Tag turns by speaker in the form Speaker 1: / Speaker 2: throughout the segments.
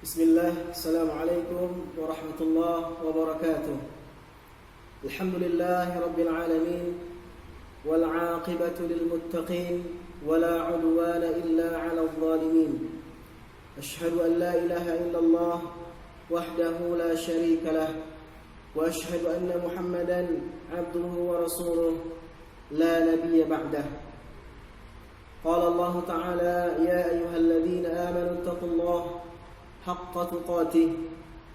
Speaker 1: Bismillah, Assalamualaikum warahmatullahi wabarakatuh. Alhamdulillahi rabbil alamin, wal aqibatu lil muttaqin, wala udwana illa 'alal zalimin. Ashhadu an la ilaha illallah wahdahu la syarika lah, wa ashhadu anna Muhammadan 'abduhu wa rasuluh la nabiyya ba'dah. Qala Allah ta'ala, ya ayyuhalladzina amanu taqullaha حق تقاته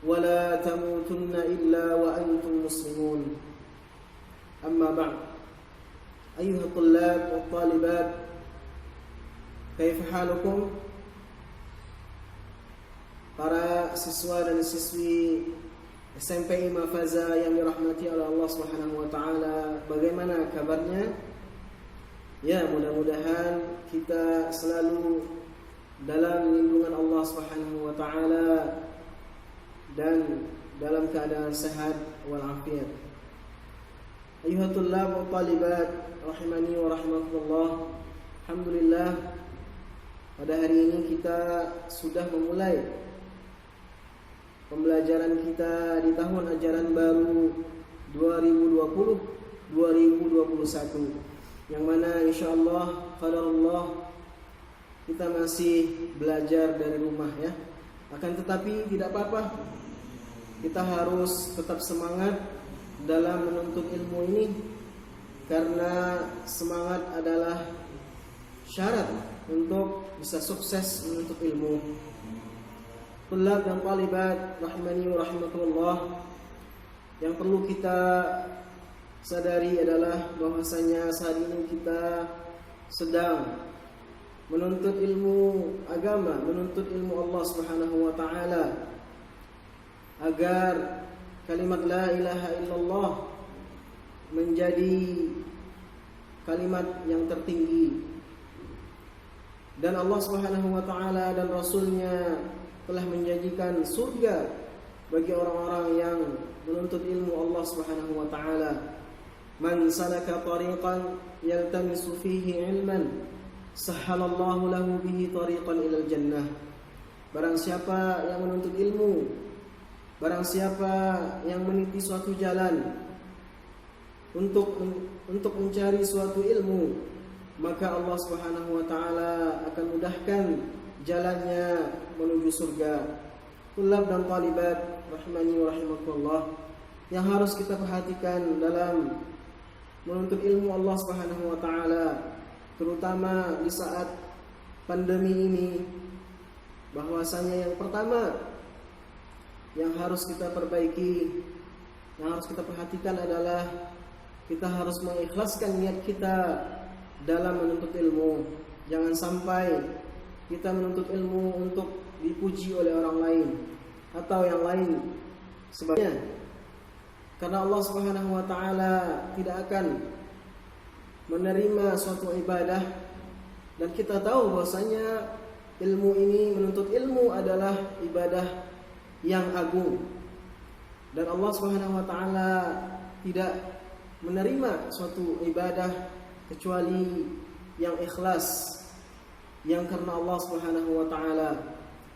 Speaker 1: ولا تموتن إلا وأنتم مسلمون. أما بعد، أيها الطلاب والطالبات، كيف حالكم؟ Para siswa dan siswi SMP Imafaza yang dirahmati oleh Allah Subhanahu wa taala, bagaimana kabarnya? Ya, mudah-mudahan kita selalu dalam lindungan Allah Subhanahu wa taala dan dalam keadaan sehat walafiat. Ayuhat tullab wa talibat rahimani wa rahimakumullah. Alhamdulillah, pada hari ini kita sudah memulai pembelajaran kita di tahun ajaran baru 2020-2021, yang mana insyaallah qadarullah kita masih belajar dari rumah ya. Akan tetapi tidak apa-apa, kita harus tetap semangat dalam menuntut ilmu ini, karena semangat adalah syarat untuk bisa sukses menuntut ilmu. Tullab dan talibat rahimani wa rahimakumullah, yang perlu kita sadari adalah bahwasanya saat ini kita sedang menuntut ilmu agama, menuntut ilmu Allah Subhanahu wa taala, agar kalimat la ilaha illallah menjadi kalimat yang tertinggi. Dan Allah Subhanahu wa taala dan Rasulnya telah menjanjikan surga bagi orang-orang yang menuntut ilmu Allah Subhanahu wa taala. Man salaka tariqan yaltamisu fihi ilman sahhalallahu lahu bihi tariqan ilal jannah. Barang siapa yang menuntut ilmu, barang siapa yang meniti suatu jalan untuk mencari suatu ilmu, maka Allah Subhanahu wa taala akan mudahkan jalannya menuju surga. Tullab dan talibat rahimani wa rahimakumullah, yang harus kita perhatikan dalam menuntut ilmu Allah Subhanahu wa taala, terutama di saat pandemi ini, bahwasanya yang pertama yang harus kita perbaiki, yang harus kita perhatikan adalah kita harus mengikhlaskan niat kita dalam menuntut ilmu. Jangan sampai kita menuntut ilmu untuk dipuji oleh orang lain atau yang lain sebabnya, karena Allah Subhanahu wa taala tidak akan menerima suatu ibadah, dan kita tahu bahwasanya ilmu ini, menuntut ilmu adalah ibadah yang agung, dan Allah Subhanahu wa taala tidak menerima suatu ibadah kecuali yang ikhlas, yang karena Allah Subhanahu wa taala.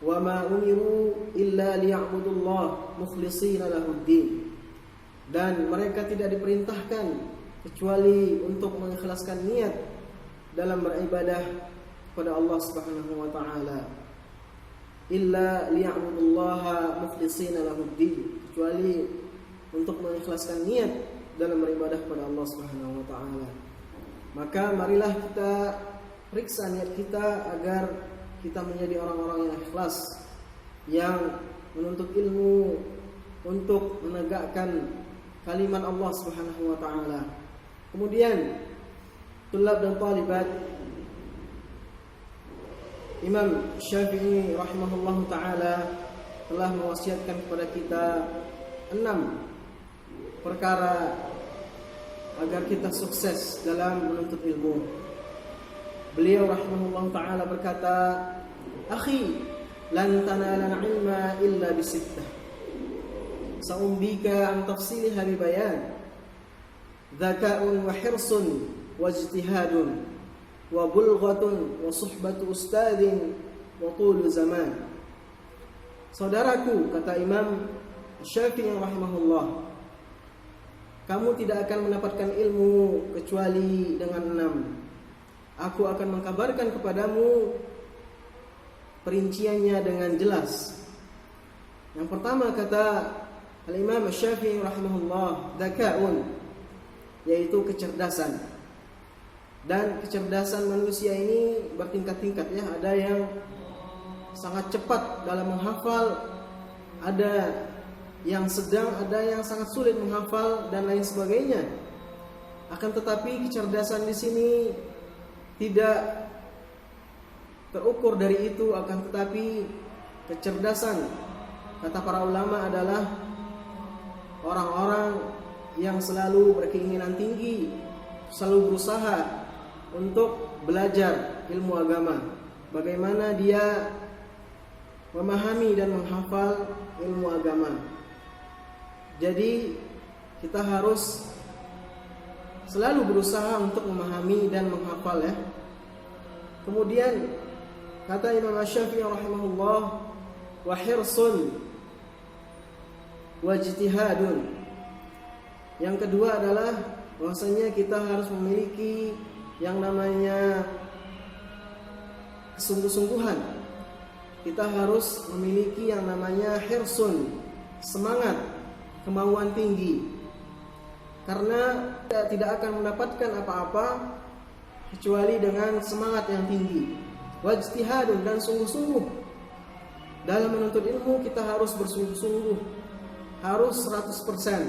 Speaker 1: Wa ma umiru illa liya'budullah mukhlishina lahuddin, dan mereka tidak diperintahkan kecuali untuk mengikhlaskan niat dalam beribadah kepada Allah Subhanahu wa taala. Illa liya'budullaha mukhlishina lahuddin, kecuali untuk mengikhlaskan niat dalam beribadah kepada Allah Subhanahu wa taala. Maka marilah kita periksa niat kita agar kita menjadi orang-orang yang ikhlas, yang menuntut ilmu untuk menegakkan kalimat Allah Subhanahu wa taala. Kemudian tullab dan talibat, Imam Syafi'i rahimahullahu taala telah mewasiatkan kepada kita 6 perkara agar kita sukses dalam menuntut ilmu. Beliau rahimahullahu taala berkata, "Akhi, lan tanala ilma illa bisittah. Sa'umbika an tafsilha bi bayan. Dzaka'un wa hirsun wa ijtihadun wa bulghatun wa suhbatu ustadin wa tulu zaman." Saudaraku, kata Imam Syafi'i rahimahullah, kamu tidak akan mendapatkan ilmu kecuali dengan 6. Aku akan mengkabarkan kepadamu perinciannya dengan jelas. Yang pertama kata Al-Imam Syafi'i rahimahullah, dzaka'un, yaitu kecerdasan. Dan kecerdasan manusia ini bertingkat-tingkat ya. Ada yang sangat cepat dalam menghafal, ada yang sedang, ada yang sangat sulit menghafal dan lain sebagainya. Akan tetapi kecerdasan di sini tidak terukur dari itu, akan tetapi kecerdasan kata para ulama adalah orang-orang yang selalu berkeinginan tinggi, selalu berusaha untuk belajar ilmu agama. Bagaimana dia memahami dan menghafal ilmu agama. Jadi kita harus selalu berusaha untuk memahami dan menghafal ya. Kemudian kata Imam Syafi'i rahimahullah, wa hirsun wa ijtihadun. Yang kedua adalah bahwasanya kita harus memiliki yang namanya kesungguh-sungguhan. Kita harus memiliki yang namanya hirsun, semangat, kemauan tinggi. Karena kita tidak akan mendapatkan apa-apa kecuali dengan semangat yang tinggi. Wajtihadun, dan sungguh-sungguh. Dalam menuntut ilmu kita harus bersungguh-sungguh, harus 100%.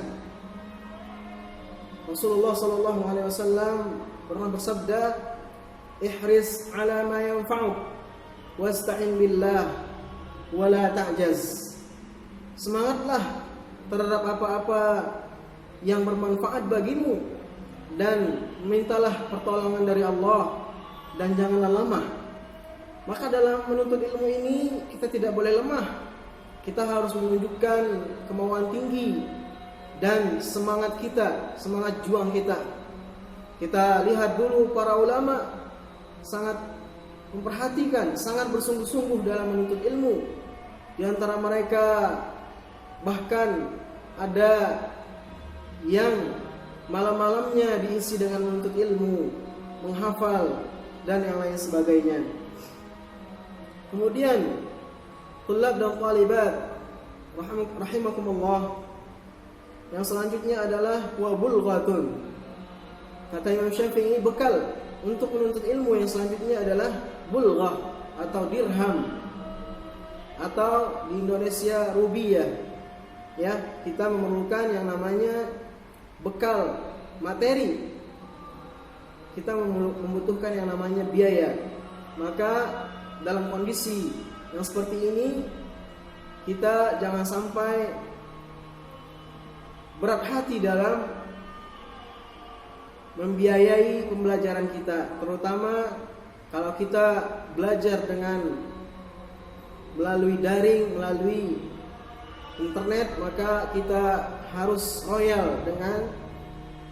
Speaker 1: Rasulullah sallallahu alaihi wasallam pernah bersabda, ihris ala ma yanfa'uk wasta'in billah wa la ta'jaz. Semangatlah terhadap apa-apa yang bermanfaat bagimu dan mintalah pertolongan dari Allah dan janganlah lemah. Maka dalam menuntut ilmu ini kita tidak boleh lemah. Kita harus menunjukkan kemauan tinggi dan semangat kita, semangat juang kita. Kita lihat dulu para ulama sangat memperhatikan, sangat bersungguh-sungguh dalam menuntut ilmu. Di antara mereka bahkan ada yang malam-malamnya diisi dengan menuntut ilmu, menghafal dan yang lain sebagainya. Kemudian tulab dan talibat rahimakumullah, yang selanjutnya adalah wa bulghatun. Kata Imam Syafi'i, bekal untuk menuntut ilmu yang selanjutnya adalah bulghah atau dirham, atau di Indonesia rupiah. Ya, kita memerlukan yang namanya bekal materi. Kita membutuhkan yang namanya biaya. Maka dalam kondisi yang seperti ini kita jangan sampai berat hati dalam membiayai pembelajaran kita, terutama kalau kita belajar dengan melalui daring, melalui internet, maka kita harus royal dengan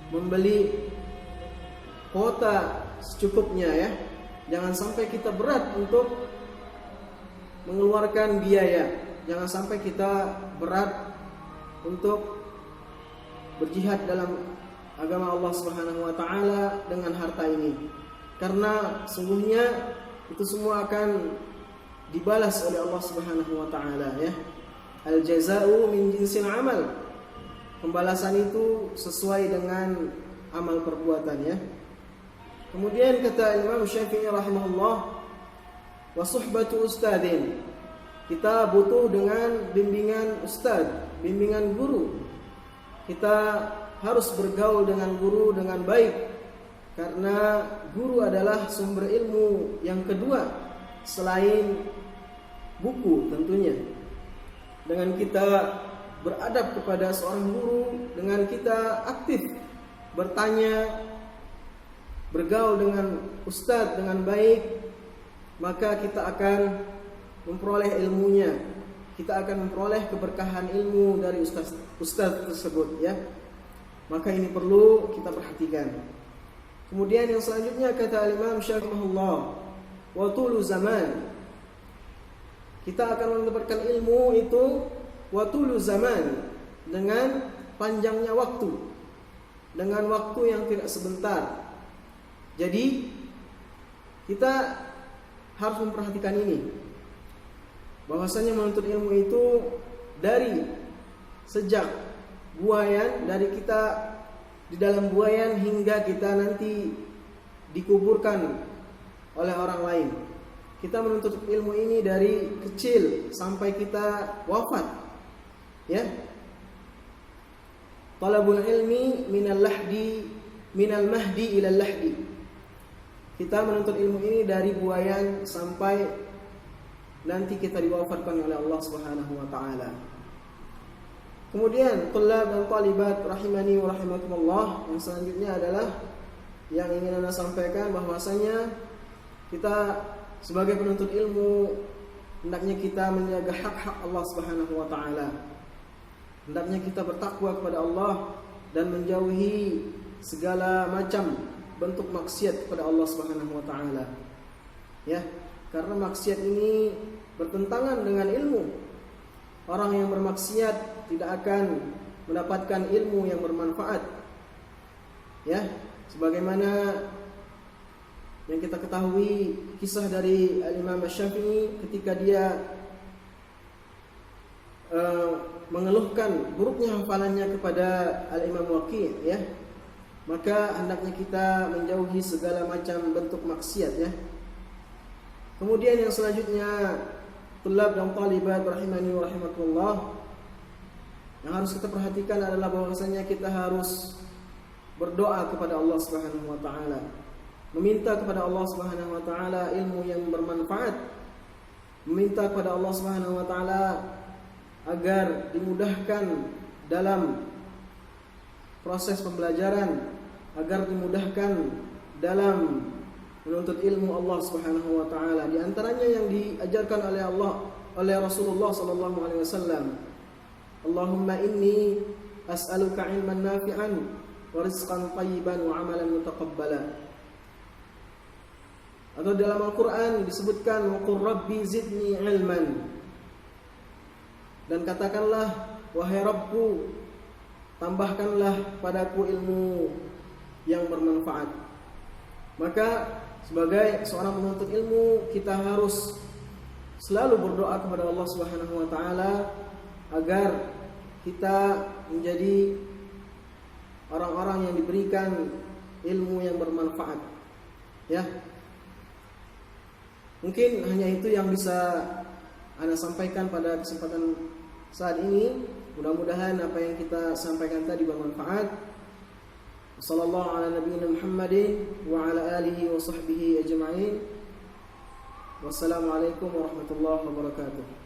Speaker 1: membeli kuota secukupnya ya. Jangan sampai kita berat untuk mengeluarkan biaya. Jangan sampai kita berat untuk berjihad dalam agama Allah Subhanahu wa taala dengan harta ini. Karena sungguhnya itu semua akan dibalas oleh Allah Subhanahu wa taala ya. Al jazaa'u min jinsil amal. Pembalasan itu sesuai dengan amal perbuatan ya. Kemudian kata Imam Syafi'i rahimahullah, wa suhbatu ustadin. Kita butuh dengan bimbingan ustad, bimbingan guru. Kita harus bergaul dengan guru dengan baik, karena guru adalah sumber ilmu yang kedua selain buku tentunya. Dengan kita beradab kepada seorang guru, dengan kita aktif bertanya, bergaul dengan ustadz dengan baik, maka kita akan memperoleh ilmunya. Kita akan memperoleh keberkahan ilmu dari ustadz tersebut ya. Maka ini perlu kita perhatikan. Kemudian yang selanjutnya kata Imam Syafi'i rahimahullah, wa tulu zaman. Kita akan mendapatkan ilmu itu watulu zaman, dengan panjangnya waktu, dengan waktu yang tidak sebentar. Jadi kita harus memperhatikan ini, bahwasanya menuntut ilmu itu dari sejak buayan, dari kita di dalam buayan hingga kita nanti dikuburkan oleh orang lain. Kita menuntut ilmu ini dari kecil sampai kita wafat. Ya. Talabul ilmi minal mahdi ilal lahdi. Kita menuntut ilmu ini dari buayan sampai nanti kita diwafatkan oleh Allah Subhanahu wa taala. Kemudian tullab dan talibat rahimani wa rahimakumullah, yang selanjutnya adalah yang ingin Anda sampaikan, bahwasanya kita sebagai penuntut ilmu hendaknya kita menjaga hak-hak Allah Subhanahu wa taala. Hendaknya kita bertakwa kepada Allah dan menjauhi segala macam bentuk maksiat kepada Allah Subhanahu wa taala. Ya, karena maksiat ini bertentangan dengan ilmu. Orang yang bermaksiat tidak akan mendapatkan ilmu yang bermanfaat. Ya, sebagaimana yang kita ketahui kisah dari Al-Imam Asy-Syafi'i ketika dia mengeluhkan buruknya hafalannya kepada Al-Imam Waqi', ya. Maka hendaknya kita menjauhi segala macam bentuk maksiat, ya. Kemudian yang selanjutnya, tulab dan talibat rahimani wa rahimakumullah, yang harus kita perhatikan adalah bahwasanya kita harus berdoa kepada Allah Subhanahu wa taala, meminta kepada Allah Subhanahu wa taala ilmu yang bermanfaat, meminta kepada Allah Subhanahu wa taala agar dimudahkan dalam proses pembelajaran, agar dimudahkan dalam menuntut ilmu Allah Subhanahu wa taala. Di antaranya yang diajarkan oleh Rasulullah sallallahu alaihi wasallam, Allahumma inni as'aluka ilman nafi'an wa rizqan thayyiban wa amalan mutaqabbala. Atau dalam Al-Qur'an disebutkan wa qur rabbi zidni ilman. Dan katakanlah, wahai Rabbku, tambahkanlah padaku ilmu yang bermanfaat. Maka sebagai seorang penuntut ilmu, kita harus selalu berdoa kepada Allah Subhanahu wa taala agar kita menjadi orang-orang yang diberikan ilmu yang bermanfaat. Ya. Mungkin hanya itu yang bisa Anda sampaikan pada kesempatan saat ini. Mudah-mudahan apa yang kita sampaikan tadi bermanfaat. Sallallahu ala nabiyina Muhammadin wa ala alihi wa sahbihi ajma'in. Wassalamualaikum warahmatullahi wabarakatuh.